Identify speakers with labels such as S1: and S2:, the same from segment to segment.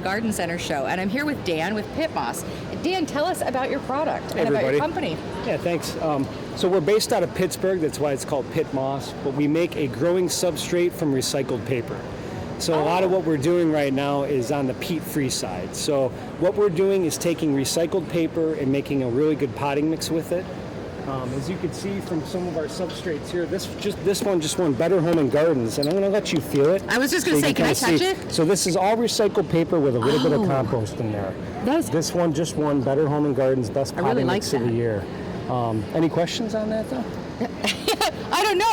S1: Garden Center show, and I'm here with Dan with PittMoss. Dan, tell us about your product and
S2: everybody.
S1: about your company.
S2: Yeah, thanks. So we're based out of Pittsburgh. That's why it's called PittMoss. But we make a growing substrate from recycled paper. So a lot of what we're doing right now is on the peat-free side. So what we're doing is taking recycled paper and making a really good potting mix with it. As you can see from some of our substrates here, this one just won Better Home and Gardens, and I'm going to let you feel it.
S1: I was just going to say, can I touch it?
S2: So this is all recycled paper with a little bit of compost in there. This one just won Better Home and Gardens Best Potting Mix of the Year. Any questions on that, though?
S1: I don't know.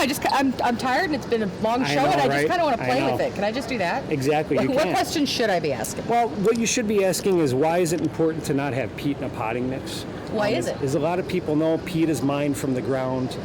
S1: I'm tired, and it's been a long show, and I just kind of want to play with it. Can I just do that?
S2: Exactly.
S1: What questions should I be asking?
S2: Well, what you should be asking is, why is it important to not have peat in a potting mix?
S1: Why is it?
S2: As a lot of people know, peat is mined from the ground.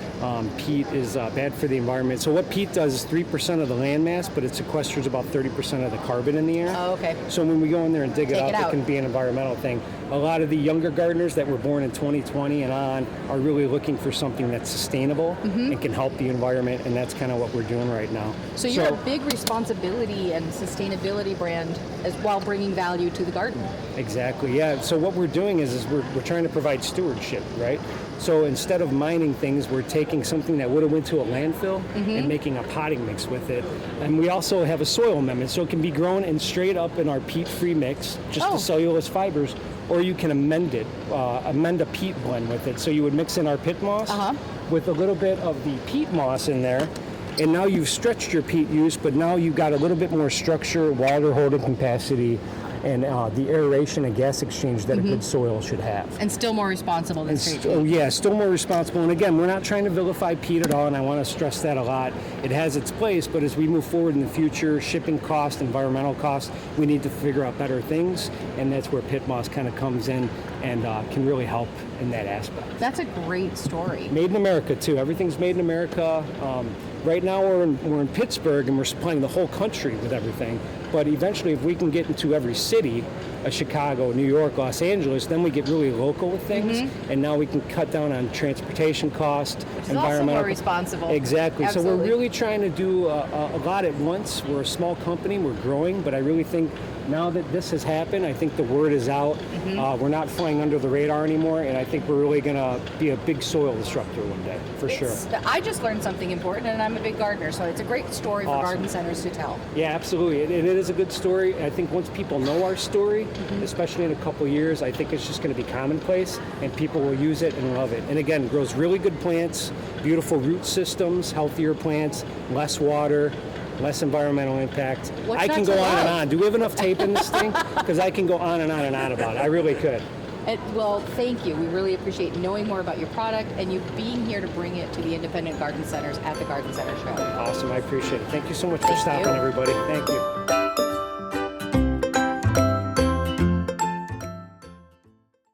S2: Peat is bad for the environment. So what peat does is 3% of the land mass, but it sequesters about 30% of the carbon in the air.
S1: Oh, okay.
S2: So when we go in there and dig it out, it can be an environmental thing. A lot of the younger gardeners that were born in 2020 and on are really looking for something that's sustainable and can help the environment, and that's kind of what we're doing right now.
S1: So you're a big responsibility and sustainability brand as while bringing value to the garden.
S2: Exactly, yeah. So what we're doing is we're trying to provide stewardship, right? So instead of mining things, we're taking something that would have went to a landfill and making a potting mix with it. And we also have a soil amendment, so it can be grown in straight up in our peat-free mix, just the cellulose fibers, or you can amend a peat blend with it. So you would mix in our PittMoss with a little bit of the peat moss in there, and now you've stretched your peat use, but now you've got a little bit more structure, water holding capacity, and the aeration and gas exchange that a good soil should have.
S1: And still more responsible than street peat.
S2: Yeah, still more responsible. And again, we're not trying to vilify peat at all, and I want to stress that a lot. It has its place, but as we move forward in the future, shipping costs, environmental costs, we need to figure out better things, and that's where PittMoss kind of comes in and can really help in that aspect.
S1: That's a great story.
S2: Made in America, too. Everything's made in America. Right now we're in Pittsburgh, and we're supplying the whole country with everything. But eventually, if we can get into every city, Chicago, New York, Los Angeles, then we get really local with things, and now we can cut down on transportation costs, environmental.
S1: Also more responsible.
S2: Exactly.
S1: Absolutely.
S2: So we're really trying to do a lot at once. We're a small company, we're growing, but I really think now that this has happened, I think the word is out. We're not flying under the radar anymore, and I think we're really going to be a big soil disruptor one day, for sure.
S1: I just learned something important, and I'm a big gardener, so it's a great story for garden centers to tell.
S2: Yeah, absolutely. And it is a good story. I think once people know our story, especially in a couple years, I think it's just going to be commonplace, and people will use it and love it. And again, grows really good plants, beautiful root systems, healthier plants, less water, less environmental impact. I can go on and on. Do we have enough tape in this thing? Because I can go on and on and on about it. I really could.
S1: Well, thank you. We really appreciate knowing more about your product and you being here to bring it to the independent garden centers at the Garden Center Show.
S2: Awesome. I appreciate it. Thank you so much for stopping, everybody. Thank you.